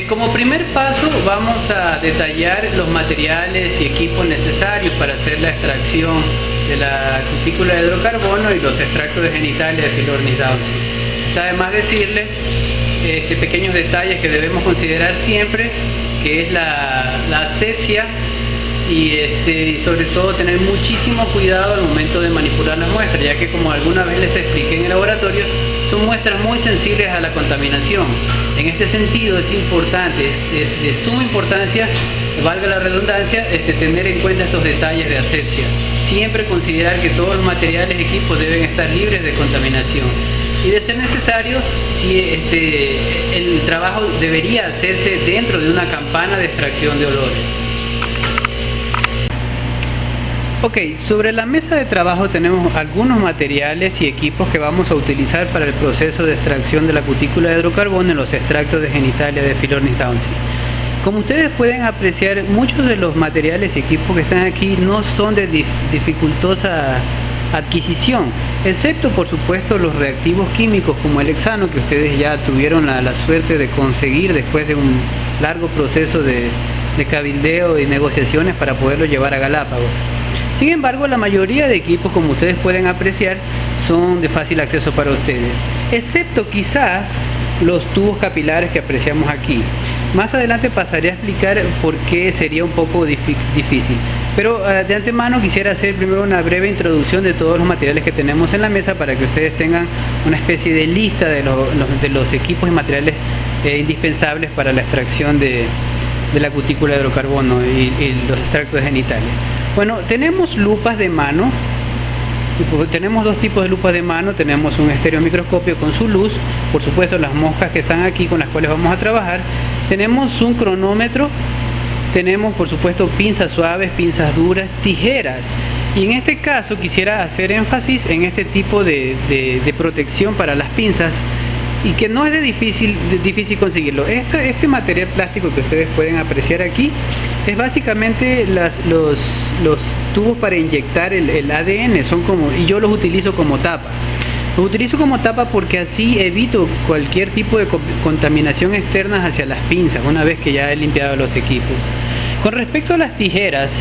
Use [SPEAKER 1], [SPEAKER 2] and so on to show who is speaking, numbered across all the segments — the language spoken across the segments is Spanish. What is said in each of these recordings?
[SPEAKER 1] Como primer paso vamos a detallar los materiales y equipos necesarios para hacer la extracción de la cutícula de hidrocarbono y los extractos de genitales de Phylornis Downsii. Está de más decirles pequeños detalles que debemos considerar siempre, que es la asepsia y sobre todo tener muchísimo cuidado al momento de manipular las muestras, ya que como alguna vez les expliqué en el laboratorio, son muestras muy sensibles a la contaminación. En este sentido es importante, es de suma importancia, valga la redundancia, tener en cuenta estos detalles de asepsia. Siempre considerar que todos los materiales y equipos deben estar libres de contaminación. Y de ser necesario, si el trabajo debería hacerse dentro de una campana de extracción de olores. Ok, sobre la mesa de trabajo tenemos algunos materiales y equipos que vamos a utilizar para el proceso de extracción de la cutícula de hidrocarbono en los extractos de genitalia de Phylornis Downsii. Como ustedes pueden apreciar, muchos de los materiales y equipos que están aquí no son de dificultosa adquisición, excepto por supuesto los reactivos químicos como el hexano, que ustedes ya tuvieron la suerte de conseguir después de un largo proceso de cabildeo y negociaciones para poderlo llevar a Galápagos. Sin embargo, la mayoría de equipos, como ustedes pueden apreciar, son de fácil acceso para ustedes, excepto quizás los tubos capilares que apreciamos aquí. Más adelante pasaré a explicar por qué sería un poco difícil, pero de antemano quisiera hacer primero una breve introducción de todos los materiales que tenemos en la mesa para que ustedes tengan una especie de lista de los equipos y materiales indispensables para la extracción de la cutícula de hidrocarbono y los extractos de genitales. Bueno, tenemos lupas de mano. Tenemos dos tipos de lupas de mano. Tenemos un estereomicroscopio con su luz, por supuesto las moscas que están aquí con las cuales vamos a trabajar. Tenemos un cronómetro, tenemos por supuesto pinzas suaves, pinzas duras, tijeras. Y en este caso quisiera hacer énfasis en este tipo de protección para las pinzas, y que no es de difícil conseguirlo. Este material plástico que ustedes pueden apreciar aquí es básicamente los tubos para inyectar el ADN, y yo los utilizo como tapa. Los utilizo como tapa porque así evito cualquier tipo de contaminación externa hacia las pinzas una vez que ya he limpiado los equipos. Con respecto a las tijeras,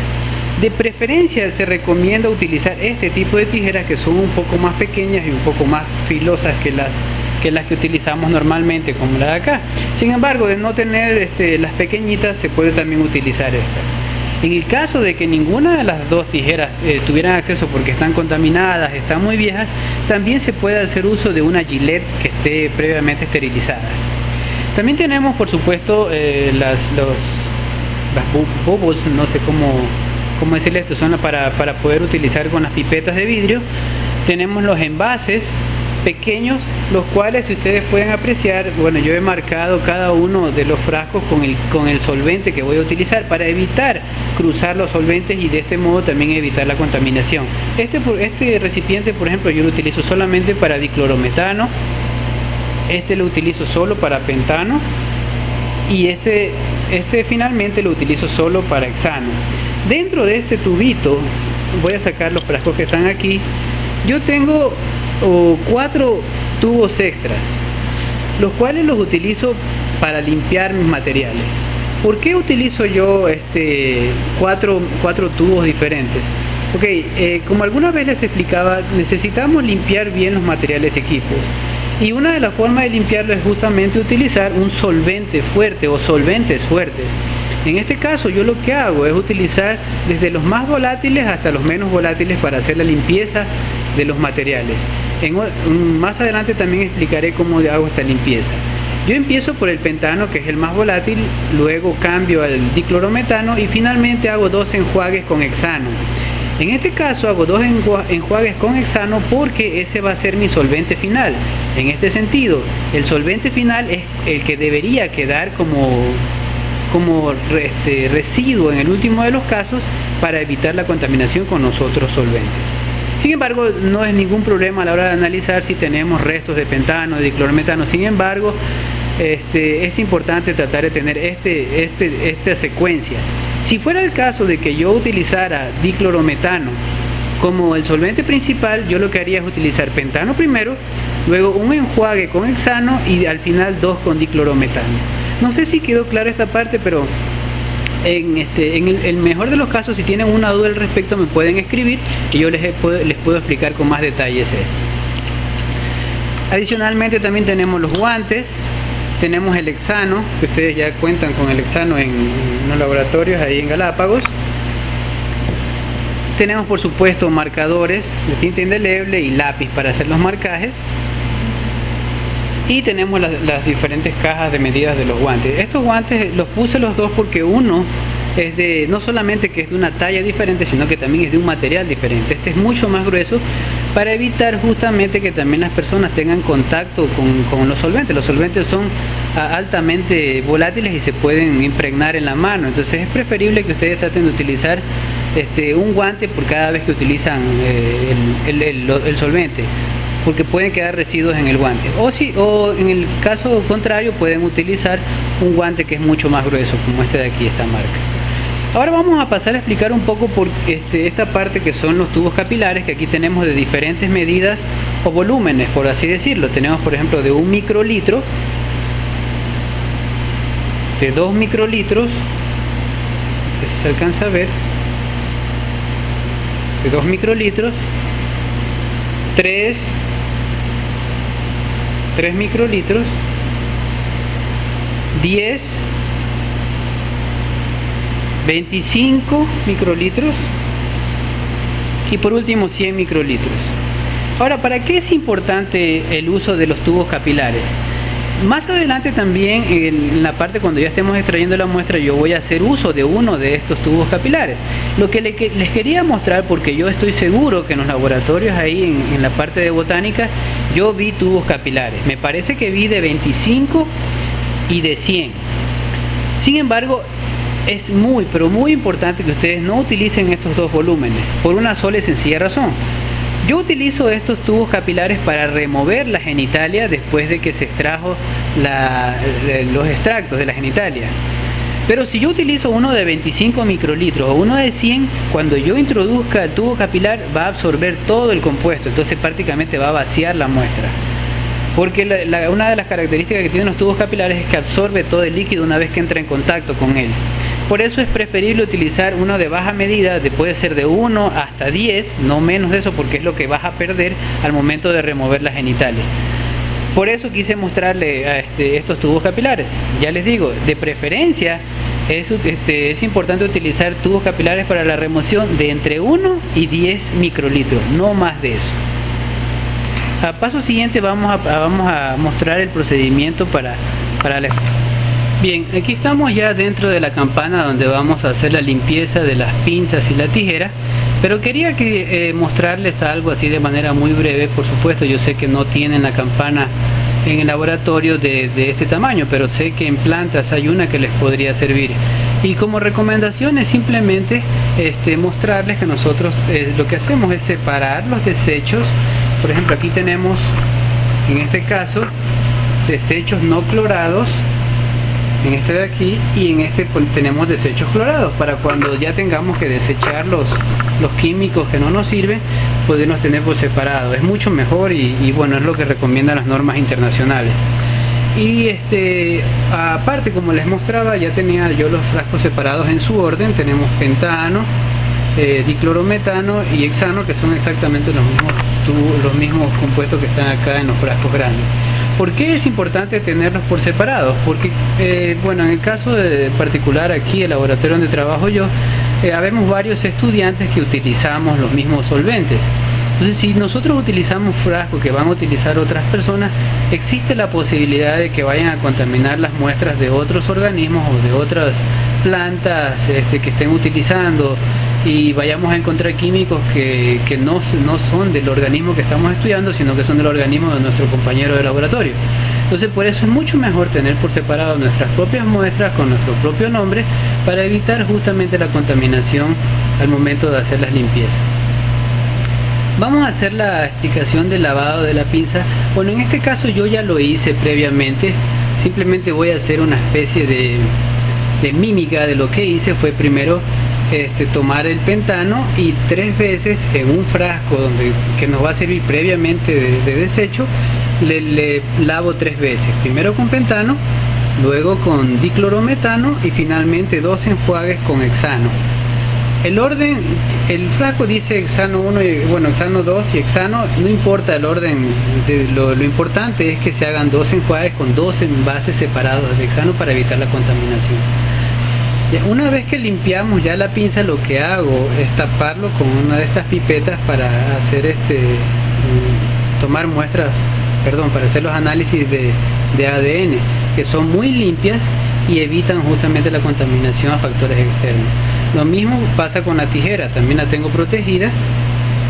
[SPEAKER 1] de preferencia se recomienda utilizar este tipo de tijeras que son un poco más pequeñas y un poco más filosas que las que utilizamos normalmente, como la de acá. Sin embargo, de no tener las pequeñitas, se puede también utilizar estas. En el caso de que ninguna de las dos tijeras tuvieran acceso porque están contaminadas, están muy viejas, también se puede hacer uso de una Gillette que esté previamente esterilizada. También tenemos, por supuesto, las bubbles, no sé cómo decirle esto, son para poder utilizar con las pipetas de vidrio. Tenemos los envases pequeños, los cuales, si ustedes pueden apreciar, bueno, yo he marcado cada uno de los frascos con el solvente que voy a utilizar para evitar cruzar los solventes y de este modo también evitar la contaminación. Este recipiente, por ejemplo, yo lo utilizo solamente para diclorometano, lo utilizo solo para pentano, y finalmente lo utilizo solo para hexano. Dentro de este tubito, voy a sacar los frascos que están aquí, yo tengo 4 tubos extras, los cuales los utilizo para limpiar mis materiales. ¿Por qué utilizo yo cuatro tubos diferentes? Ok, como alguna vez les explicaba, necesitamos limpiar bien los materiales y equipos, y una de las formas de limpiarlo es justamente utilizar un solvente fuerte o solventes fuertes. En este caso yo lo que hago es utilizar desde los más volátiles hasta los menos volátiles para hacer la limpieza de los materiales. Más adelante también explicaré cómo hago esta limpieza. Yo empiezo por el pentano, que es el más volátil, luego cambio al diclorometano y finalmente hago 2 enjuagues con hexano. En este caso hago 2 enjuagues con hexano porque ese va a ser mi solvente final. En este sentido, el solvente final es el que debería quedar como residuo en el último de los casos para evitar la contaminación con los otros solventes. Sin embargo, no es ningún problema a la hora de analizar si tenemos restos de pentano, de diclorometano. Sin embargo, es importante tratar de tener esta secuencia. Si fuera el caso de que yo utilizara diclorometano como el solvente principal, yo lo que haría es utilizar pentano primero, luego un enjuague con hexano y al final 2 con diclorometano. No sé si quedó claro esta parte, pero en el mejor de los casos, si tienen una duda al respecto, me pueden escribir y yo les puedo explicar con más detalles esto. Adicionalmente también tenemos los guantes, tenemos el hexano, que ustedes ya cuentan con el hexano en los laboratorios ahí en Galápagos. Tenemos por supuesto marcadores de tinta indeleble y lápiz para hacer los marcajes. Y tenemos las diferentes cajas de medidas de los guantes. Estos guantes los puse los dos porque uno es de, no solamente que es de una talla diferente, sino que también es de un material diferente. Este es mucho más grueso para evitar justamente que también las personas tengan contacto con los solventes. Los solventes son altamente volátiles y se pueden impregnar en la mano. Entonces es preferible que ustedes traten de utilizar un guante por cada vez que utilizan el solvente, porque pueden quedar residuos en el guante, o en el caso contrario pueden utilizar un guante que es mucho más grueso, como este de aquí, esta marca. Ahora vamos a pasar a explicar un poco por esta parte que son los tubos capilares, que aquí tenemos de diferentes medidas o volúmenes, por así decirlo. Tenemos por ejemplo de 1 microlitro, de 2 microlitros, si se alcanza a ver, de 2 microlitros, 3 microlitros, 10, 25 microlitros y por último 100 microlitros. Ahora, ¿para qué es importante el uso de los tubos capilares? Más adelante también, en la parte cuando ya estemos extrayendo la muestra, yo voy a hacer uso de uno de estos tubos capilares. Lo que les quería mostrar, porque yo estoy seguro que en los laboratorios ahí en la parte de botánica, yo vi tubos capilares. Me parece que vi de 25 y de 100. Sin embargo, es pero muy importante que ustedes no utilicen estos dos volúmenes, por una sola y sencilla razón. Yo utilizo estos tubos capilares para remover la genitalia después de que se extrajo los extractos de la genitalia. Pero si yo utilizo uno de 25 microlitros o uno de 100, cuando yo introduzca el tubo capilar va a absorber todo el compuesto, entonces prácticamente va a vaciar la muestra. Porque una de las características que tienen los tubos capilares es que absorbe todo el líquido una vez que entra en contacto con él. Por eso es preferible utilizar uno de baja medida, puede ser de 1 hasta 10, no menos de eso, porque es lo que vas a perder al momento de remover las genitales. Por eso quise mostrarle estos tubos capilares. Ya les digo, de preferencia es importante utilizar tubos capilares para la remoción de entre 1 y 10 microlitros, no más de eso. A paso siguiente vamos a mostrar el procedimiento para la... Bien, aquí estamos ya dentro de la campana donde vamos a hacer la limpieza de las pinzas y la tijera, pero quería mostrarles algo así de manera muy breve. Por supuesto, yo sé que no tienen la campana en el laboratorio de este tamaño, pero sé que en plantas hay una que les podría servir. Y como recomendación es simplemente mostrarles que nosotros lo que hacemos es separar los desechos. Por ejemplo, aquí tenemos, en este caso, desechos no clorados, en este de aquí, y en este tenemos desechos clorados, para cuando ya tengamos que desechar los químicos que no nos sirven, podernos tener por separado. Es mucho mejor y bueno, es lo que recomiendan las normas internacionales. Y aparte, como les mostraba, ya tenía yo los frascos separados en su orden. Tenemos pentano, diclorometano y hexano, que son exactamente los mismos compuestos que están acá en los frascos grandes. ¿Por qué es importante tenerlos por separados? Porque, bueno, en el caso particular aquí, el laboratorio donde trabajo yo, habemos varios estudiantes que utilizamos los mismos solventes. Entonces, si nosotros utilizamos frascos que van a utilizar otras personas, existe la posibilidad de que vayan a contaminar las muestras de otros organismos o de otras plantas que estén utilizando, y vayamos a encontrar químicos que no son del organismo que estamos estudiando, sino que son del organismo de nuestro compañero de laboratorio. Entonces, por eso es mucho mejor tener por separado nuestras propias muestras con nuestro propio nombre, para evitar justamente la contaminación al momento de hacer las limpiezas. Vamos a hacer la explicación del lavado de la pinza. Bueno, en este caso yo ya lo hice previamente. Simplemente voy a hacer una especie de mímica de lo que hice. Fue primero tomar el pentano y 3 veces en un frasco que nos va a servir previamente de desecho, le lavo 3 veces. Primero con pentano, luego con diclorometano y finalmente 2 enjuagues con hexano. El orden, el frasco dice hexano 1, bueno, hexano 2 y hexano, no importa el orden, lo importante es que se hagan 2 enjuagues con 2 envases separados de hexano para evitar la contaminación. Una vez que limpiamos ya la pinza, lo que hago es taparlo con una de estas pipetas para hacer tomar muestras, para hacer los análisis de ADN, que son muy limpias y evitan justamente la contaminación a factores externos. Lo mismo pasa con la tijera, también la tengo protegida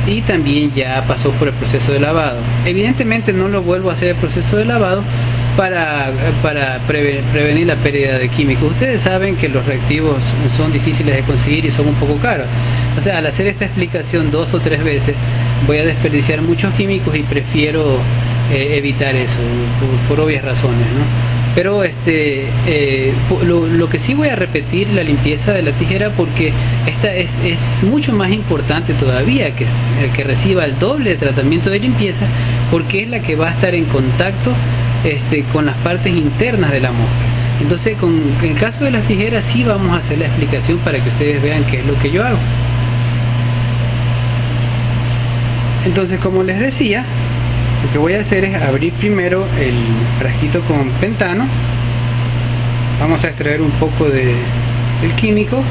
[SPEAKER 1] y también ya pasó por el proceso de lavado. Evidentemente no lo vuelvo a hacer el proceso de lavado para prevenir la pérdida de químicos. Ustedes saben que los reactivos son difíciles de conseguir y son un poco caros. O sea, al hacer esta explicación 2 o 3 veces voy a desperdiciar muchos químicos y prefiero evitar eso por obvias razones, ¿no? Pero lo que sí voy a repetir la limpieza de la tijera, porque esta es mucho más importante todavía, que reciba el doble de tratamiento de limpieza, porque es la que va a estar en contacto con las partes internas de la mosca. Entonces, en el caso de las tijeras sí vamos a hacer la explicación para que ustedes vean qué es lo que yo hago. Entonces, como les decía, lo que voy a hacer es abrir primero el frasquito con pentano. Vamos a extraer un poco del químico.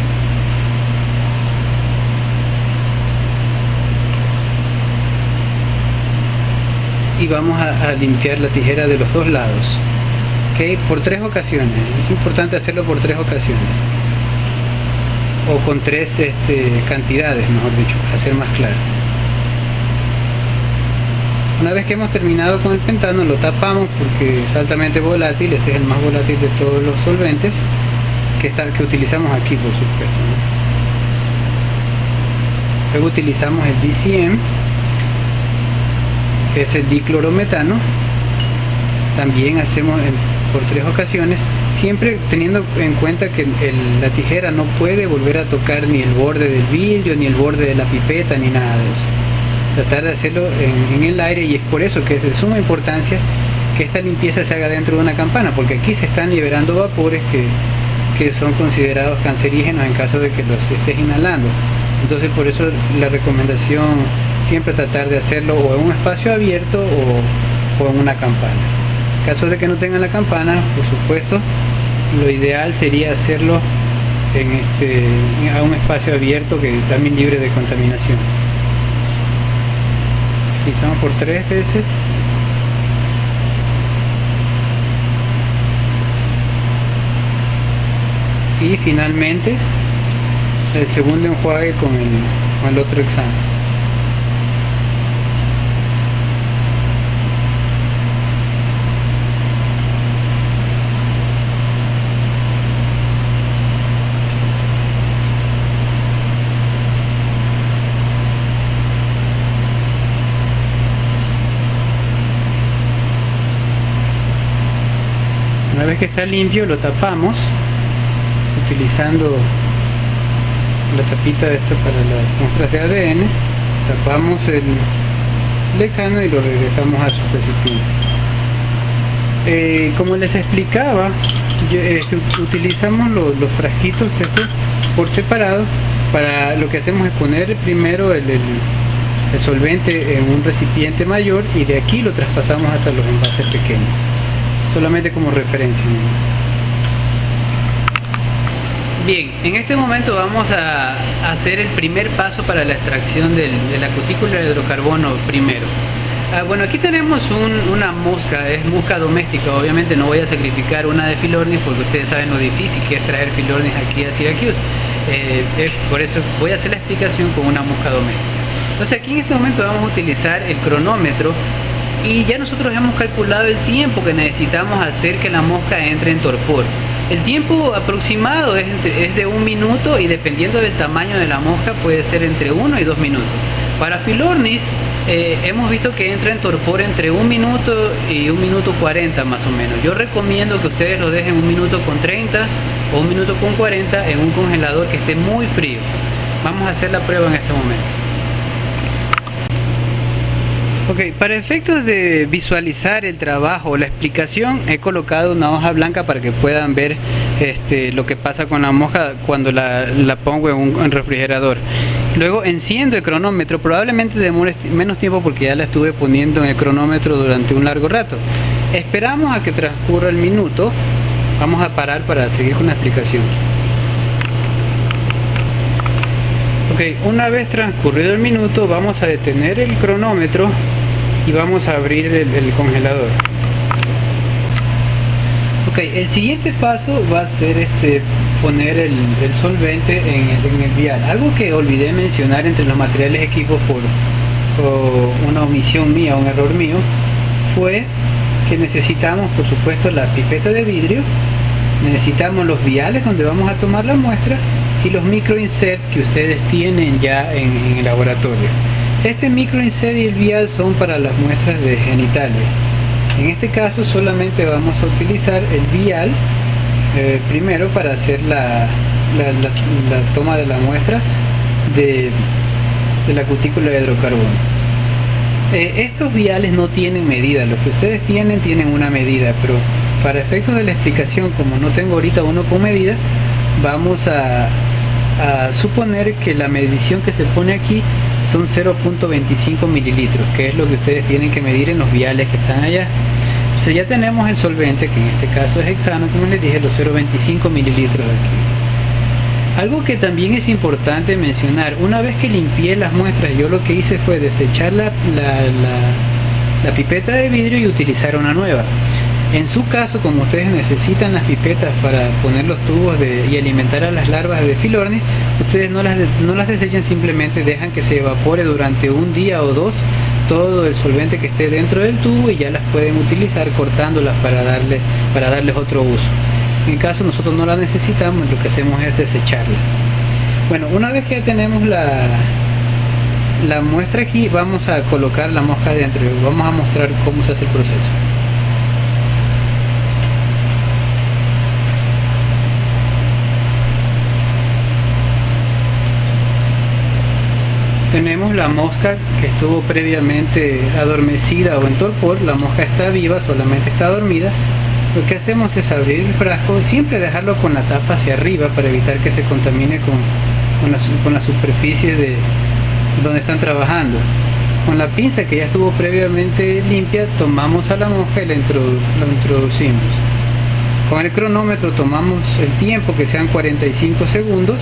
[SPEAKER 1] Y vamos a limpiar la tijera de los dos lados. ¿Okay? Por 3 ocasiones. Es importante hacerlo por 3 ocasiones. O con 3 cantidades, mejor dicho, para ser más claro. Una vez que hemos terminado con el pentano, lo tapamos porque es altamente volátil. Este es el más volátil de todos los solventes que utilizamos aquí, por supuesto, ¿no? Luego utilizamos el DCM, que es el diclorometano. También hacemos por 3 ocasiones, siempre teniendo en cuenta que la tijera no puede volver a tocar ni el borde del vidrio, ni el borde de la pipeta, ni nada de eso. Tratar de hacerlo en el aire, y es por eso que es de suma importancia que esta limpieza se haga dentro de una campana, porque aquí se están liberando vapores que son considerados cancerígenos en caso de que los estés inhalando. Entonces, por eso la recomendación siempre tratar de hacerlo o en un espacio abierto o en una campana. En caso de que no tengan la campana, por supuesto, lo ideal sería hacerlo a un espacio abierto que también libre de contaminación. Utilizamos por 3 veces. Y finalmente el segundo enjuague con el otro hexano. Una vez que está limpio, lo tapamos utilizando la tapita de esta para las muestras de ADN. Tapamos el hexano y lo regresamos a su recipiente. Como les explicaba, utilizamos los frasquitos estos por separado. Para lo que hacemos es poner primero el solvente en un recipiente mayor y de aquí lo traspasamos hasta los envases pequeños, solamente como referencia. Bien, en este momento vamos a hacer el primer paso para la extracción de la cutícula de hidrocarbono primero. Bueno, aquí tenemos una mosca, es mosca doméstica. Obviamente no voy a sacrificar una de Philornis porque ustedes saben lo difícil que es traer Philornis aquí a Syracuse. Por eso voy a hacer la explicación con una mosca doméstica. Entonces aquí en este momento vamos a utilizar el cronómetro y ya nosotros hemos calculado el tiempo que necesitamos hacer que la mosca entre en torpor. El tiempo aproximado es de 1 minuto y dependiendo del tamaño de la mosca puede ser entre 1 y 2 minutos. Para Philornis hemos visto que entra en torpor entre 1 minuto y 1 minuto 40 más o menos. Yo recomiendo que ustedes lo dejen 1 minuto con 30 o 1 minuto con 40 en un congelador que esté muy frío. Vamos a hacer la prueba en este momento. Ok, para efectos de visualizar el trabajo o la explicación, he colocado una hoja blanca para que puedan ver lo que pasa con la mosca cuando la pongo en un refrigerador. Luego enciendo el cronómetro, probablemente demore menos tiempo porque ya la estuve poniendo en el cronómetro durante un largo rato. Esperamos a que transcurra el minuto. Vamos a parar para seguir con la explicación. Ok, una vez transcurrido el minuto, vamos a detener el cronómetro y vamos a abrir el congelador. Ok, el siguiente paso va a ser poner el solvente en el vial. Algo que olvidé mencionar entre los materiales equipos por una omisión mía, un error mío, fue que necesitamos, por supuesto, la pipeta de vidrio, necesitamos los viales donde vamos a tomar la muestra y los micro insert que ustedes tienen ya en el laboratorio. Este micro insert y el vial son para las muestras de genitalia. En este caso solamente vamos a utilizar el vial primero para hacer la toma de la muestra de la cutícula de hidrocarbono. Estos viales no tienen medida, lo que ustedes tienen una medida, pero para efectos de la explicación, como no tengo ahorita uno con medida, vamos a suponer que la medición que se pone aquí son 0.25 mililitros, que es lo que ustedes tienen que medir en los viales que están allá. Entonces ya tenemos el solvente, que en este caso es hexano, como les dije, los 0.25 mililitros aquí. Algo que también es importante mencionar, una vez que limpié las muestras, yo lo que hice fue desechar la pipeta de vidrio y utilizar una nueva. En su caso, como ustedes necesitan las pipetas para poner los tubos y alimentar a las larvas de Phylornis, ustedes no las desechen, simplemente dejan que se evapore durante un día o dos todo el solvente que esté dentro del tubo y ya las pueden utilizar cortándolas para darles otro uso. En caso nosotros no las necesitamos, lo que hacemos es desecharla. Bueno, una vez que ya tenemos la muestra aquí, vamos a colocar la mosca dentro y vamos a mostrar cómo se hace el proceso. Tenemos la mosca que estuvo previamente adormecida o en torpor. La mosca está viva, solamente está dormida. Lo que hacemos es abrir el frasco, siempre dejarlo con la tapa hacia arriba para evitar que se contamine con la superficie de donde están trabajando. Con la pinza que ya estuvo previamente limpia, tomamos a la mosca y la introducimos. Con el cronómetro tomamos el tiempo, que sean 45 segundos.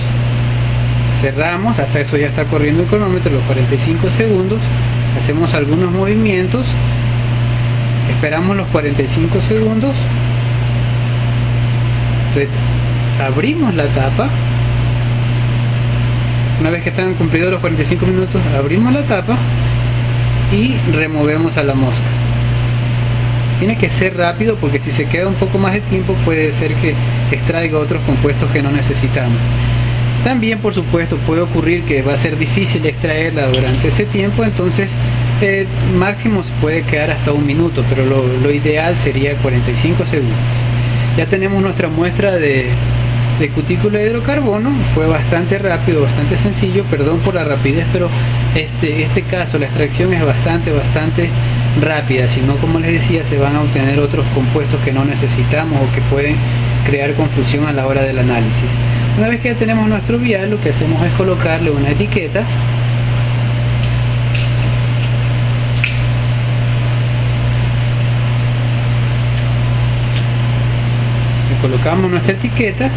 [SPEAKER 1] Cerramos, hasta eso ya está corriendo el cronómetro, los 45 segundos. Hacemos algunos movimientos, esperamos los 45 segundos, abrimos la tapa. Una vez que están cumplidos los 45 minutos, abrimos la tapa y removemos a la mosca. Tiene que ser rápido porque si se queda un poco más de tiempo puede ser que extraiga otros compuestos que no necesitamos. También, por supuesto, puede ocurrir que va a ser difícil extraerla durante ese tiempo, entonces máximo se puede quedar hasta un minuto, pero lo ideal sería 45 segundos. Ya tenemos nuestra muestra de cutícula de hidrocarbono. Fue bastante rápido, bastante sencillo, perdón por la rapidez, pero este caso la extracción es bastante rápida, si no, como les decía, se van a obtener otros compuestos que no necesitamos o que pueden crear confusión a la hora del análisis. Una vez que ya tenemos nuestro vial, lo que hacemos es colocarle una etiqueta. Le colocamos nuestra etiqueta.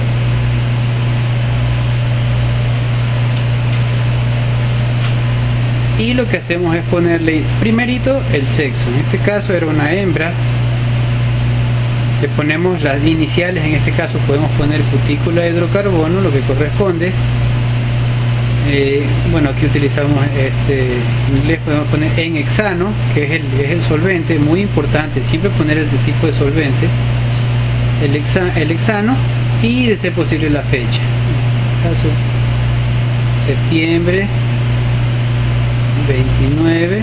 [SPEAKER 1] Y lo que hacemos es ponerle primerito el sexo. En este caso era una hembra. Le ponemos las iniciales, en este caso podemos poner cutícula de hidrocarbono, lo que corresponde. Bueno, aquí utilizamos en inglés podemos poner en hexano, que es el solvente, muy importante siempre poner este tipo de solvente, el hexano, y de ser posible la fecha. En este caso, septiembre 29,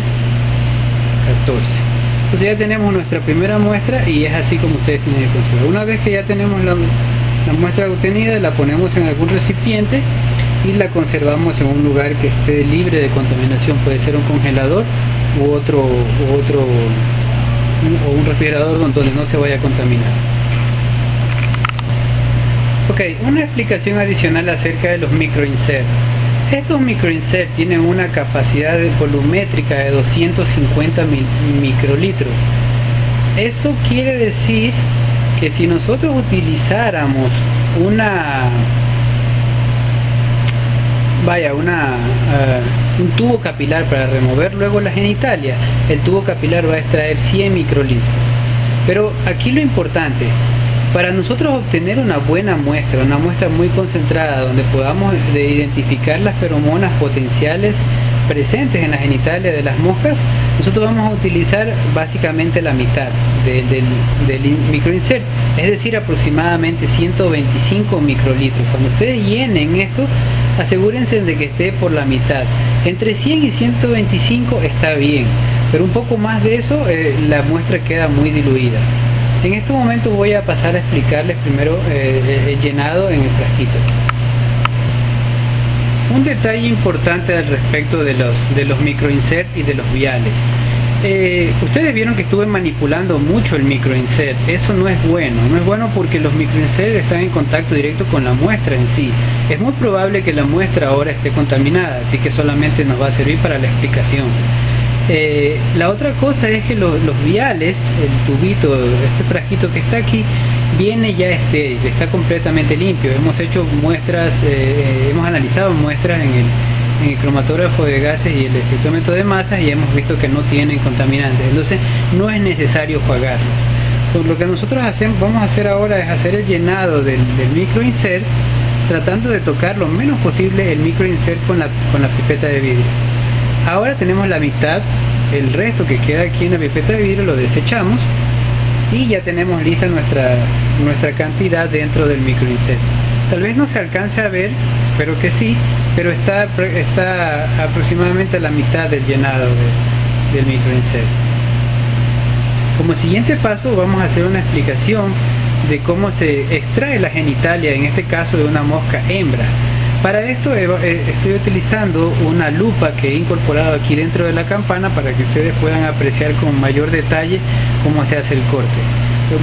[SPEAKER 1] 14. Entonces ya tenemos nuestra primera muestra y es así como ustedes tienen que conservar. Una vez que ya tenemos la muestra obtenida, la ponemos en algún recipiente y la conservamos en un lugar que esté libre de contaminación. Puede ser un congelador o un refrigerador donde no se vaya a contaminar. Ok, una explicación adicional acerca de los microinsert. Estos microinsert tienen una capacidad volumétrica de 250 microlitros. Eso quiere decir que si nosotros utilizáramos un tubo capilar para remover luego la genitalia, el tubo capilar va a extraer 100 microlitros. Pero aquí lo importante, para nosotros obtener una buena muestra, una muestra muy concentrada, donde podamos identificar las feromonas potenciales presentes en la genitalia de las moscas, nosotros vamos a utilizar básicamente la mitad del microinsert, es decir, aproximadamente 125 microlitros. Cuando ustedes llenen esto, asegúrense de que esté por la mitad. Entre 100 y 125 está bien, pero un poco más de eso, la muestra queda muy diluida. En este momento voy a pasar a explicarles primero el llenado en el frasquito. Un detalle importante al respecto de los microinsert y de los viales. Ustedes vieron que estuve manipulando mucho el microinsert. Eso no es bueno. No es bueno porque los microinsert están en contacto directo con la muestra en sí. Es muy probable que la muestra ahora esté contaminada, así que solamente nos va a servir para la explicación. La otra cosa es que los viales, el tubito, este frasquito que está aquí, viene ya estéril, está completamente limpio. Hemos hecho muestras, hemos analizado muestras en el cromatógrafo de gases y el espectrómetro de masas y hemos visto que no tienen contaminantes, entonces no es necesario jugarlos. Pues lo que nosotros vamos a hacer ahora es hacer el llenado del microinsert, tratando de tocar lo menos posible el microinsert con la pipeta de vidrio. Ahora tenemos la mitad, el resto que queda aquí en la pipeta de vidrio lo desechamos y ya tenemos lista nuestra cantidad dentro del microinsert. Tal vez no se alcance a ver, pero que sí, pero está aproximadamente a la mitad del llenado del microinsert. Como siguiente paso vamos a hacer una explicación de cómo se extrae la genitalia, en este caso de una mosca hembra. Para esto estoy utilizando una lupa que he incorporado aquí dentro de la campana para que ustedes puedan apreciar con mayor detalle cómo se hace el corte.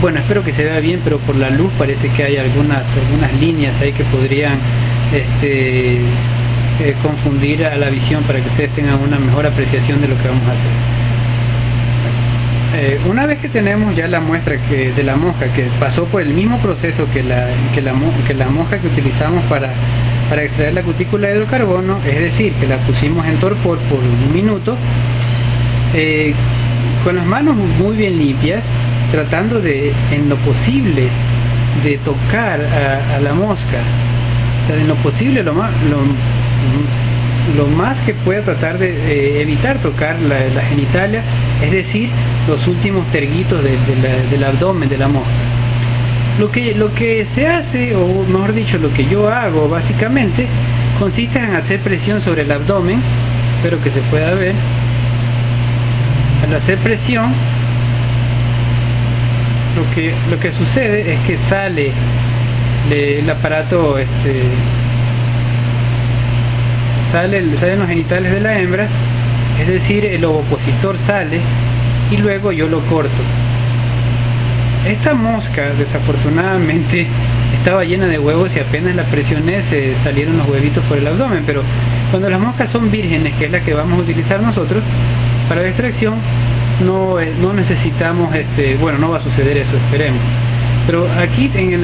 [SPEAKER 1] Bueno, espero que se vea bien, pero por la luz parece que hay algunas líneas ahí que podrían confundir a la visión, para que ustedes tengan una mejor apreciación de lo que vamos a hacer. Una vez que tenemos ya la muestra de la mosca que pasó por el mismo proceso que la mosca que utilizamos para extraer la cutícula de hidrocarbono, es decir, que la pusimos en torpor por un minuto, con las manos muy bien limpias, tratando en lo posible de tocar a la mosca, en lo posible, lo más que pueda, tratar de evitar tocar la genitalia, es decir, los últimos terguitos del abdomen de la mosca. Lo que se hace, o mejor dicho, lo que yo hago básicamente, consiste en hacer presión sobre el abdomen. Espero que se pueda ver. Al hacer presión, lo que sucede es que sale el aparato, salen los genitales de la hembra, es decir, el ovopositor sale y luego yo lo corto. Esta mosca desafortunadamente estaba llena de huevos y apenas la presioné se salieron los huevitos por el abdomen, pero cuando las moscas son vírgenes, que es la que vamos a utilizar nosotros para la extracción, no necesitamos, bueno, no va a suceder eso, esperemos. Pero aquí en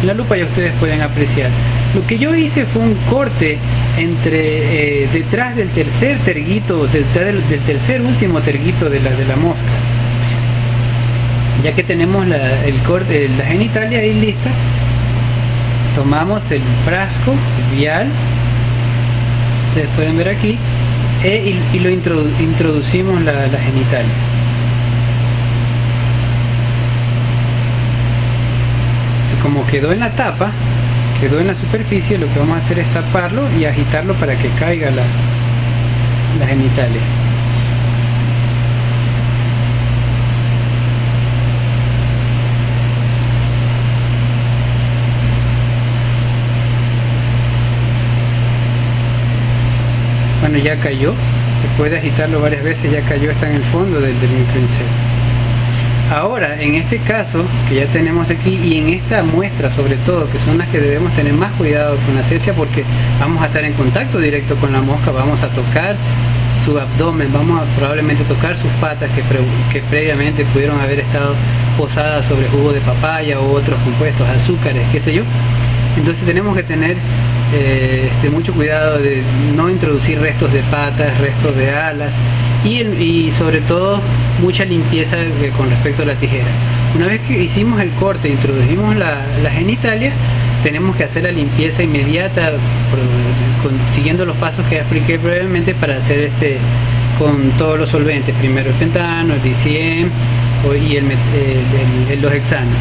[SPEAKER 1] la lupa ya ustedes pueden apreciar. Lo que yo hice fue un corte detrás del tercer terguito, del tercer último terguito de la mosca. Ya que tenemos el corte, la genitalia ahí lista, tomamos el frasco, el vial, ustedes pueden ver aquí, y lo introducimos la genitalia. Como quedó en la tapa, quedó en la superficie, lo que vamos a hacer es taparlo y agitarlo para que caiga la genitalia. Bueno, ya cayó. Después de agitarlo varias veces ya cayó hasta en el fondo del microinserto. Ahora, en este caso que ya tenemos aquí y en esta muestra sobre todo, que son las que debemos tener más cuidado con la asepsia, porque vamos a estar en contacto directo con la mosca, vamos a tocar su abdomen, vamos a probablemente tocar sus patas que previamente pudieron haber estado posadas sobre jugo de papaya u otros compuestos, azúcares, qué sé yo. Entonces tenemos que tener mucho cuidado de no introducir restos de patas, restos de alas y sobre todo mucha limpieza con respecto a la tijera. Una vez que hicimos el corte, introdujimos la genitalia, tenemos que hacer la limpieza inmediata siguiendo los pasos que expliqué previamente para hacer con todos los solventes, primero el pentano, el DCM y los hexanos.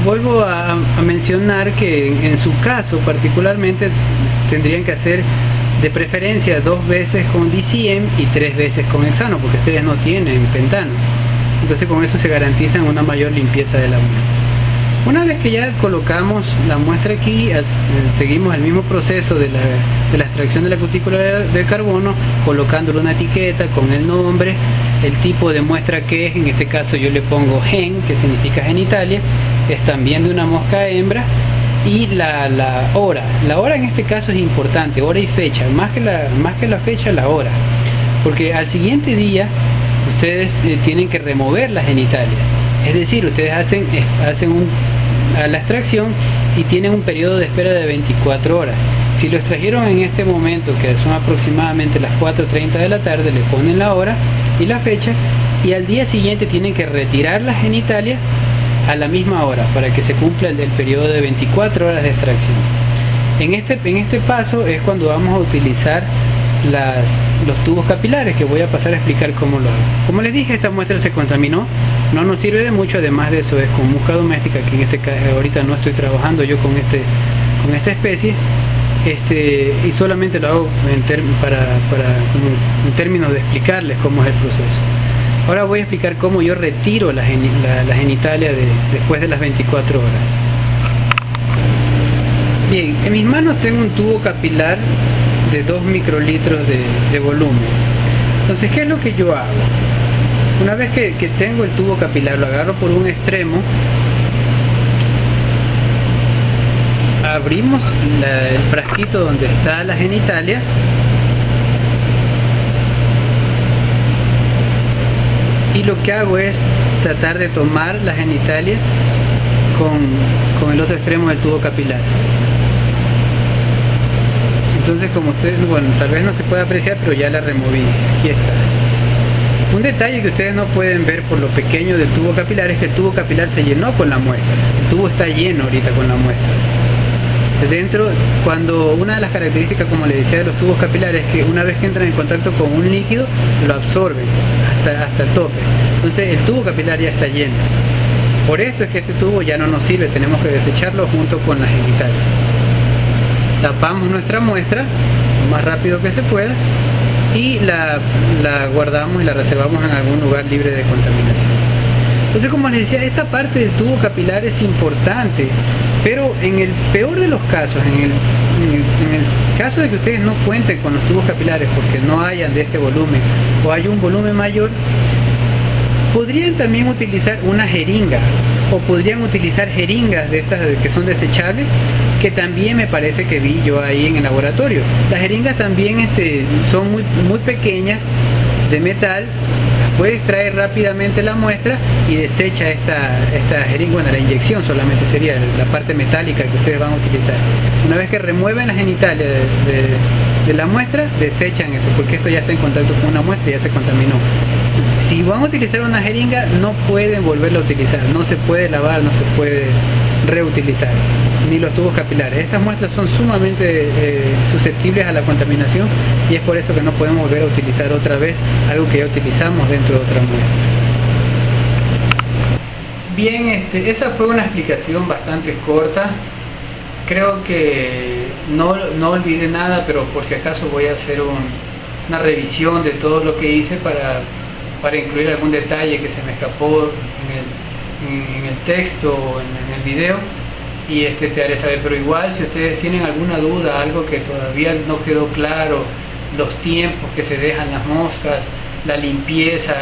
[SPEAKER 1] Vuelvo a mencionar que en su caso particularmente tendrían que hacer de preferencia 2 veces con DCM y 3 veces con hexano, porque ustedes no tienen pentano. Entonces con eso se garantizan una mayor limpieza de la uña. Una vez que ya colocamos la muestra aquí, seguimos el mismo proceso de la extracción de la cutícula de carbono, colocándole una etiqueta con el nombre, el tipo de muestra que es. En este caso yo le pongo gen, que significa genitalia, es también de una mosca hembra, y la hora. La hora en este caso es importante, hora y fecha, más que la fecha, la hora, porque al siguiente día ustedes tienen que remover la genitalia. Es decir, ustedes hacen la extracción y tienen un periodo de espera de 24 horas. Si lo extrajeron en este momento, que son aproximadamente las 4:30 de la tarde, le ponen la hora y la fecha, y al día siguiente tienen que retirar la genitalia a la misma hora para que se cumpla el periodo de 24 horas de extracción. En este paso es cuando vamos a utilizar los tubos capilares, que voy a pasar a explicar cómo lo hago. Como les dije, esta muestra se contaminó, no nos sirve de mucho. Además de eso, es con mosca doméstica, que en este caso ahorita no estoy trabajando yo con esta especie, y solamente lo hago en términos de explicarles cómo es el proceso. Ahora voy a explicar cómo yo retiro la genitalia después de las 24 horas. Bien, en mis manos tengo un tubo capilar de 2 microlitros de volumen. Entonces, ¿qué es lo que yo hago? Una vez que tengo el tubo capilar, lo agarro por un extremo, abrimos el frasquito donde está la genitalia, y lo que hago es tratar de tomar la genitalia con el otro extremo del tubo capilar. Entonces, como ustedes, bueno, tal vez no se puede apreciar, pero ya la removí. Aquí está. Un detalle que ustedes no pueden ver por lo pequeño del tubo capilar es que el tubo capilar se llenó con la muestra. El tubo está lleno ahorita con la muestra. Dentro, una de las características, como les decía, de los tubos capilares, es que una vez que entran en contacto con un líquido, lo absorben hasta el tope. Entonces el tubo capilar ya está lleno. Por esto es que este tubo ya no nos sirve, tenemos que desecharlo junto con la genitalia. Tapamos nuestra muestra lo más rápido que se pueda y la guardamos y la reservamos en algún lugar libre de contaminación. Entonces, como les decía, esta parte del tubo capilar es importante, pero en el peor de los casos, en el caso de que ustedes no cuenten con los tubos capilares porque no hayan de este volumen o hay un volumen mayor, podrían también utilizar una jeringa, o podrían utilizar jeringas de estas que son desechables, que también me parece que vi yo ahí en el laboratorio. Las jeringas también son muy pequeñas, de metal. Puede extraer rápidamente la muestra y desecha esta jeringa. Bueno, la inyección solamente sería la parte metálica que ustedes van a utilizar. Una vez que remueven la genitalia de la muestra, desechan eso, porque esto ya está en contacto con una muestra y ya se contaminó. Si van a utilizar una jeringa, no pueden volverla a utilizar, no se puede lavar, no se puede reutilizar, ni los tubos capilares. Estas muestras son sumamente susceptibles a la contaminación, y es por eso que no podemos volver a utilizar otra vez algo que ya utilizamos dentro de otra muestra. Bien, esa fue una explicación bastante corta. Creo que no olvidé nada, pero por si acaso voy a hacer una revisión de todo lo que hice para incluir algún detalle que se me escapó en el texto o en el video, y te haré saber. Pero igual, si ustedes tienen alguna duda, algo que todavía no quedó claro los tiempos que se dejan las moscas, la limpieza,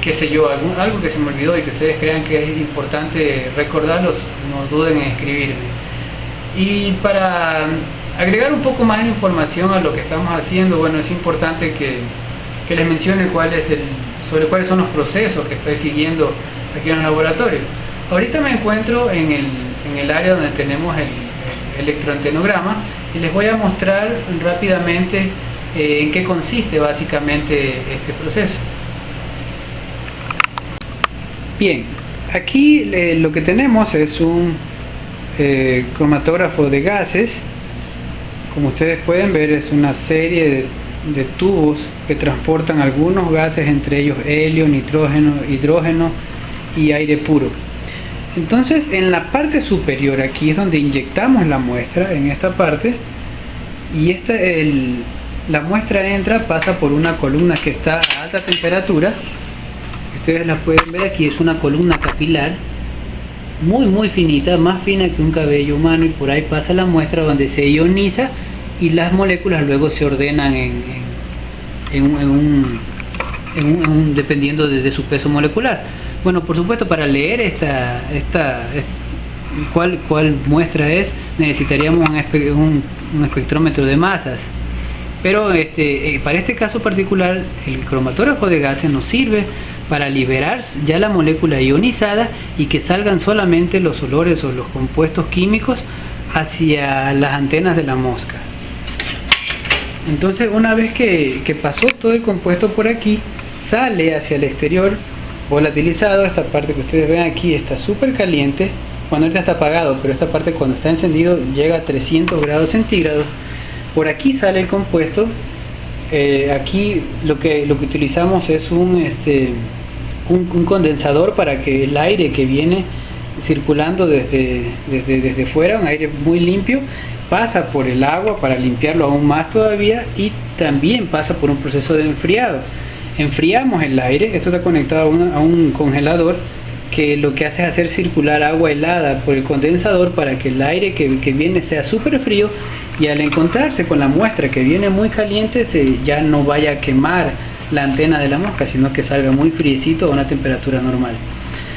[SPEAKER 1] qué sé yo, algo que se me olvidó y que ustedes crean que es importante recordarlos, no duden en escribirme. Y para agregar un poco más de información a lo que estamos haciendo, bueno, es importante que les mencione sobre cuáles son los procesos que estoy siguiendo aquí en el laboratorio. Ahorita me encuentro en el área donde tenemos el electroantenograma y les voy a mostrar rápidamente en qué consiste básicamente este proceso. Bien, aquí lo que tenemos es un cromatógrafo de gases. Como ustedes pueden ver, es una serie de tubos que transportan algunos gases, entre ellos helio, nitrógeno, hidrógeno y aire puro. Entonces, en la parte superior, aquí es donde inyectamos la muestra, en esta parte, y la muestra pasa por una columna que está a alta temperatura. Ustedes la pueden ver aquí, es una columna capilar muy finita, más fina que un cabello humano, y por ahí pasa la muestra donde se ioniza y las moléculas luego se ordenan dependiendo de su peso molecular. Bueno, por supuesto, para leer cuál muestra es, necesitaríamos un espectrómetro de masas. Pero para este caso particular, el cromatógrafo de gases nos sirve para liberar ya la molécula ionizada y que salgan solamente los olores o los compuestos químicos hacia las antenas de la mosca. Entonces, una vez que pasó todo el compuesto por aquí, sale hacia el exterior volatilizado. Esta parte que ustedes ven aquí está súper caliente, cuando ahorita está apagado, pero esta parte cuando está encendido llega a 300 grados centígrados. Por aquí sale el compuesto. Aquí lo que utilizamos es un condensador para que el aire que viene circulando desde fuera, un aire muy limpio, pasa por el agua para limpiarlo aún más todavía, y también pasa por un proceso de enfriado. Enfriamos el aire. Esto está conectado a un congelador que lo que hace es hacer circular agua helada por el condensador para que el aire que viene sea súper frío, y al encontrarse con la muestra que viene muy caliente ya no vaya a quemar la antena de la mosca, sino que salga muy friecito a una temperatura normal.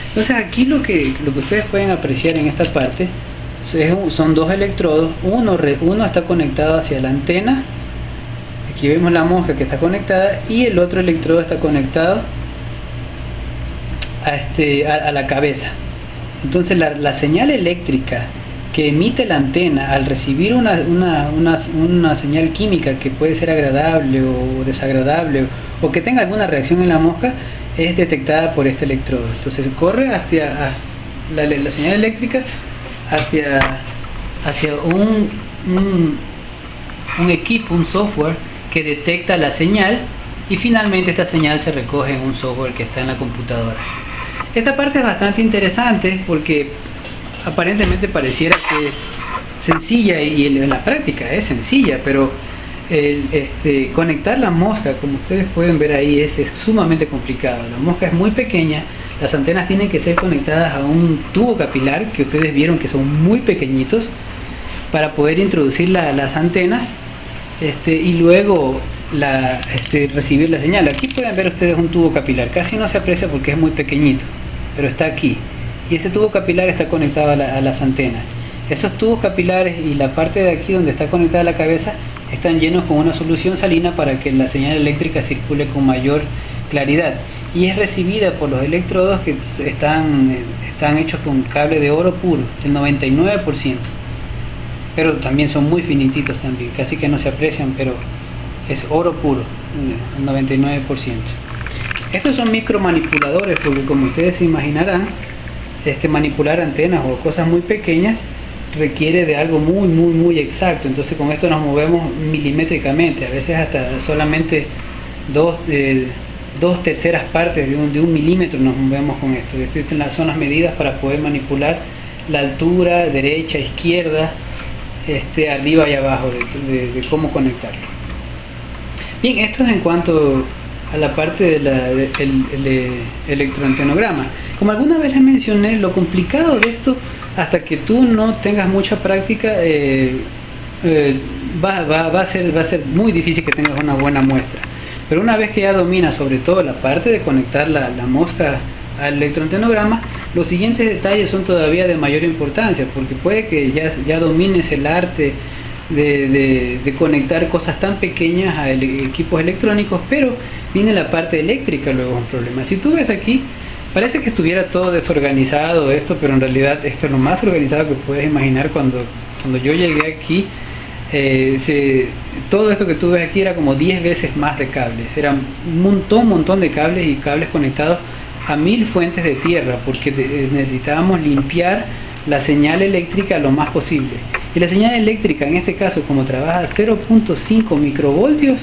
[SPEAKER 1] Entonces aquí lo que ustedes pueden apreciar en esta parte son dos electrodos. Uno está conectado hacia la antena, aquí vemos la mosca que está conectada, y el otro electrodo está conectado a la cabeza. Entonces la señal eléctrica que emite la antena al recibir una señal química que puede ser agradable o desagradable, o que tenga alguna reacción en la mosca, es detectada por este electrodo. Entonces corre hacia la señal eléctrica hacia un equipo, un software que detecta la señal, y finalmente esta señal se recoge en un software que está en la computadora. Esta parte es bastante interesante porque aparentemente pareciera que es sencilla, y en la práctica es sencilla, pero conectar la mosca, como ustedes pueden ver ahí, es sumamente complicado. La mosca es muy pequeña, las antenas tienen que ser conectadas a un tubo capilar que ustedes vieron que son muy pequeñitos para poder introducir las antenas y luego recibir la señal. Aquí pueden ver ustedes un tubo capilar, casi no se aprecia porque es muy pequeñito, pero está aquí, y ese tubo capilar está conectado a las antenas. Esos tubos capilares y la parte de aquí donde está conectada la cabeza están llenos con una solución salina para que la señal eléctrica circule con mayor claridad, y es recibida por los electrodos que están hechos con cable de oro puro, del 99%, pero también son muy finititos también, casi que no se aprecian, pero es oro puro, el 99%. Estos son micromanipuladores, porque como ustedes se imaginarán, manipular antenas o cosas muy pequeñas requiere de algo muy exacto. Entonces con esto nos movemos milimétricamente, a veces hasta solamente dos terceras partes de un milímetro nos movemos con esto. Estas son las medidas para poder manipular la altura, derecha, izquierda, arriba y abajo de cómo conectarlo. Bien, esto es en cuanto a la parte del electroantenograma. Como alguna vez les mencioné, lo complicado de esto, hasta que tú no tengas mucha práctica, va a ser muy difícil que tengas una buena muestra. Pero una vez que ya dominas sobre todo la parte de conectar la mosca al electroentenograma, los siguientes detalles son todavía de mayor importancia, porque puede que ya domines el arte de conectar cosas tan pequeñas a equipos electrónicos, pero viene la parte eléctrica luego un problema. Si tú ves aquí, parece que estuviera todo desorganizado esto, pero en realidad esto es lo más organizado que puedes imaginar. Cuando yo llegué aquí, todo esto que tú ves aquí era como 10 veces más de cables, era un montón de cables y cables conectados a 1000 fuentes de tierra, porque necesitábamos limpiar la señal eléctrica lo más posible. Y la señal eléctrica, en este caso, como trabaja a 0.5 microvoltios,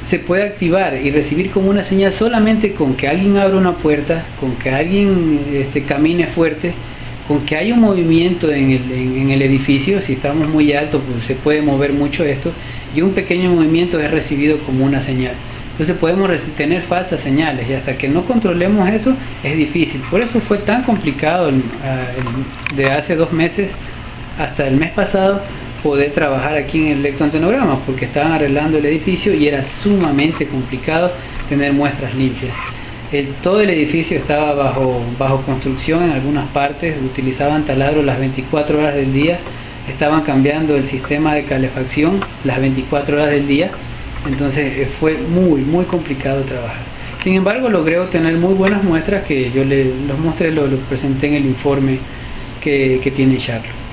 [SPEAKER 1] se puede activar y recibir como una señal solamente con que alguien abra una puerta, con que alguien camine fuerte, con que haya un movimiento en el edificio. Si estamos muy altos, pues se puede mover mucho esto, y un pequeño movimiento es recibido como una señal. Entonces podemos tener falsas señales, y hasta que no controlemos eso es difícil. Por eso fue tan complicado de hace 2 meses hasta el mes pasado poder trabajar aquí en el electroentenograma, porque estaban arreglando el edificio y era sumamente complicado tener muestras limpias. Todo el edificio estaba bajo construcción en algunas partes, utilizaban taladro las 24 horas del día, estaban cambiando el sistema de calefacción las 24 horas del día, entonces fue muy complicado trabajar. Sin embargo, logré obtener muy buenas muestras que yo los mostré, los presenté en el informe que tiene Charlo.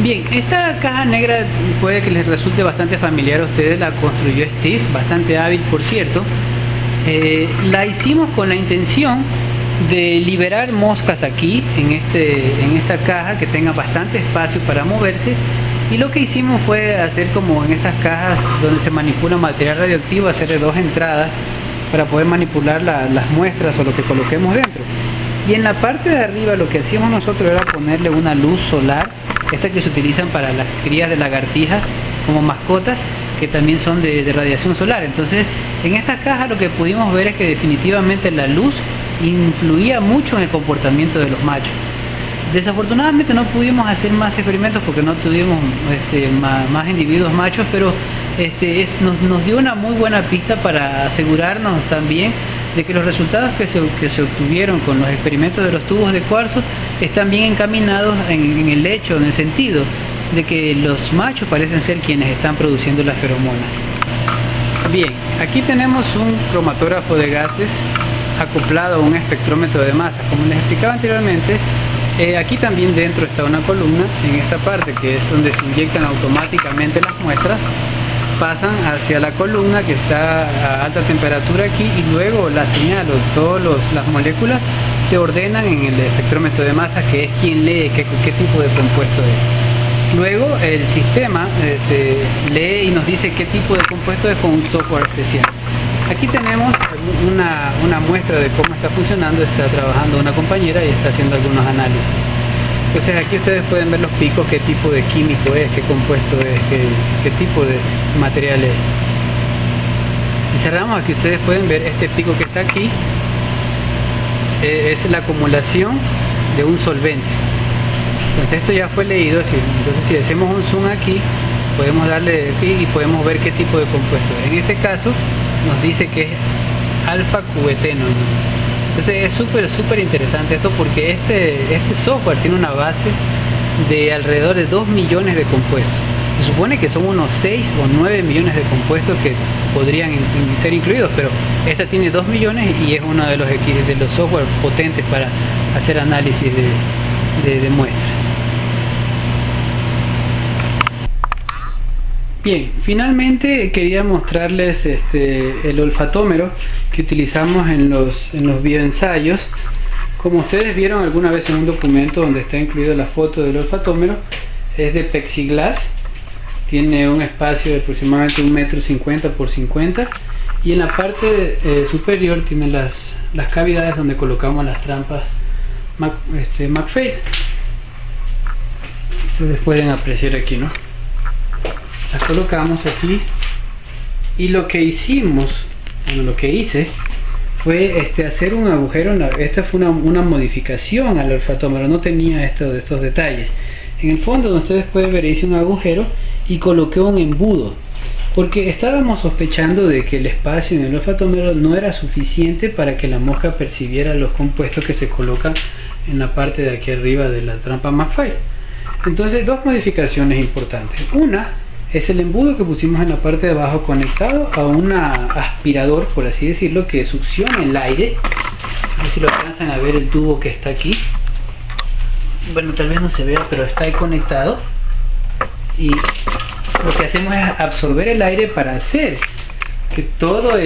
[SPEAKER 1] Bien, esta caja negra puede que les resulte bastante familiar a ustedes, la construyó Steve, bastante hábil por cierto. La hicimos con la intención de liberar moscas aquí en esta caja, que tenga bastante espacio para moverse, y lo que hicimos fue hacer como en estas cajas donde se manipula material radioactivo, hacerle 2 entradas para poder manipular las muestras o lo que coloquemos dentro. Y en la parte de arriba lo que hacíamos nosotros era ponerle una luz solar, estas que se utilizan para las crías de lagartijas como mascotas, que también son de radiación solar. Entonces en esta caja lo que pudimos ver es que definitivamente la luz influía mucho en el comportamiento de los machos. Desafortunadamente no pudimos hacer más experimentos porque no tuvimos más individuos machos, pero nos dio una muy buena pista para asegurarnos también de que los resultados que se obtuvieron con los experimentos de los tubos de cuarzo están bien encaminados en el hecho, en el sentido de que los machos parecen ser quienes están produciendo las feromonas. Bien, aquí tenemos un cromatógrafo de gases acoplado a un espectrómetro de masas. Como les explicaba anteriormente, aquí también dentro está una columna, en esta parte que es donde se inyectan automáticamente las muestras, pasan hacia la columna que está a alta temperatura aquí, y luego la señal o todas las moléculas se ordenan en el espectrómetro de masas, que es quien lee qué tipo de compuesto es. Luego el sistema se lee y nos dice qué tipo de compuesto es con un software especial. Aquí tenemos una muestra de cómo está funcionando. Está trabajando una compañera y está haciendo algunos análisis. Entonces aquí ustedes pueden ver los picos, qué tipo de químico es, qué compuesto es, qué tipo de material es. Y cerramos, aquí ustedes pueden ver este pico que está aquí, es la acumulación de un solvente. Entonces esto ya fue leído, entonces si hacemos un zoom aquí, podemos darle aquí y podemos ver qué tipo de compuesto es. En este caso nos dice que es alfa cubeteno. Entonces es súper interesante esto, porque este software tiene una base de alrededor de 2 millones de compuestos. Se supone que son unos 6 o 9 millones de compuestos que podrían ser incluidos, pero esta tiene 2 millones y es uno de los software potentes para hacer análisis de muestras. Bien, finalmente quería mostrarles el olfatómero que utilizamos en los bioensayos. Como ustedes vieron alguna vez en un documento donde está incluida la foto del olfatómero, es de plexiglas, tiene un espacio de aproximadamente 1,50 m por 50 m, y en la parte superior tiene las cavidades donde colocamos las trampas McPhail. Ustedes pueden apreciar aquí, ¿no? Las colocamos aquí, y lo que hicimos, lo que hice fue hacer un agujero. Esta fue una modificación al olfatómetro, no tenía estos detalles. En el fondo, donde ustedes pueden ver, hice un agujero y coloqué un embudo, porque estábamos sospechando de que el espacio en el olfatómetro no era suficiente para que la mosca percibiera los compuestos que se colocan en la parte de aquí arriba de la trampa McFly. Entonces, dos modificaciones importantes. Una es el embudo que pusimos en la parte de abajo conectado a un aspirador, por así decirlo, que succiona el aire. A ver si lo alcanzan a ver el tubo que está aquí. Bueno, tal vez no se vea, pero está ahí conectado. Y lo que hacemos es absorber el aire para hacer que todos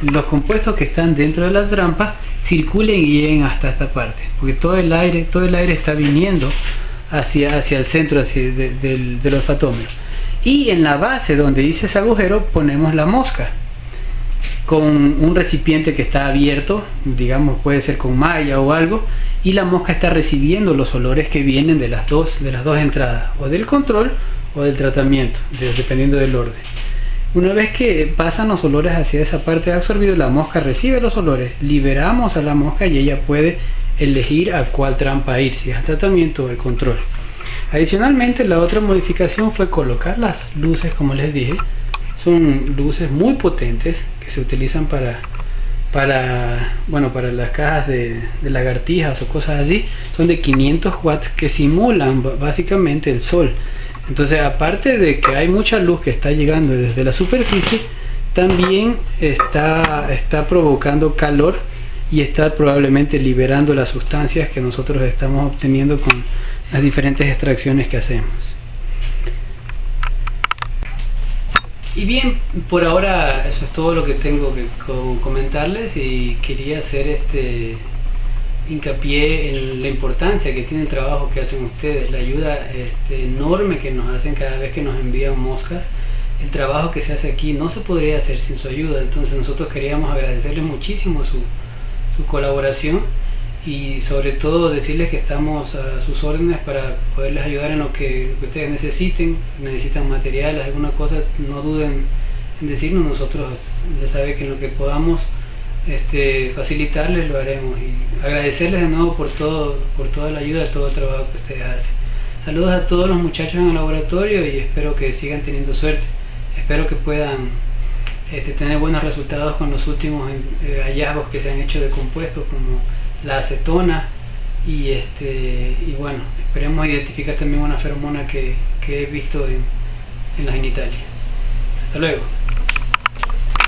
[SPEAKER 1] los compuestos que están dentro de la trampa circulen y lleguen hasta esta parte, porque todo el aire está viniendo hacia el centro del olfatómetro. Y en la base donde dice ese agujero ponemos la mosca con un recipiente que está abierto, digamos, puede ser con malla o algo, y la mosca está recibiendo los olores que vienen de las dos entradas, o del control o del tratamiento, dependiendo del orden. Una vez que pasan los olores hacia esa parte de absorbido, la mosca recibe los olores, liberamos a la mosca y ella puede elegir a cuál trampa ir, si es al tratamiento o al control. Adicionalmente, la otra modificación fue colocar las luces, como les dije. Son luces muy potentes que se utilizan para las cajas de lagartijas o cosas así. Son de 500 watts que simulan básicamente el sol. Entonces, aparte de que hay mucha luz que está llegando desde la superficie, también está provocando calor y está probablemente liberando las sustancias que nosotros estamos obteniendo con las diferentes extracciones que hacemos. Y bien, por ahora eso es todo lo que tengo que comentarles, y quería hacer hincapié en la importancia que tiene el trabajo que hacen ustedes, la ayuda enorme que nos hacen cada vez que nos envían moscas. El trabajo que se hace aquí no se podría hacer sin su ayuda, entonces nosotros queríamos agradecerles muchísimo su colaboración, y sobre todo decirles que estamos a sus órdenes para poderles ayudar en lo que ustedes necesitan material, alguna cosa, no duden en decirnos. Nosotros ya saben que en lo que podamos facilitarles lo haremos, y agradecerles de nuevo por toda la ayuda, todo el trabajo que ustedes hacen. Saludos a todos los muchachos en el laboratorio y espero que sigan teniendo suerte. Espero que puedan tener buenos resultados con los últimos hallazgos que se han hecho de compuestos como la acetona, y bueno, esperemos identificar también una feromona que he visto en las genitalias. Hasta luego.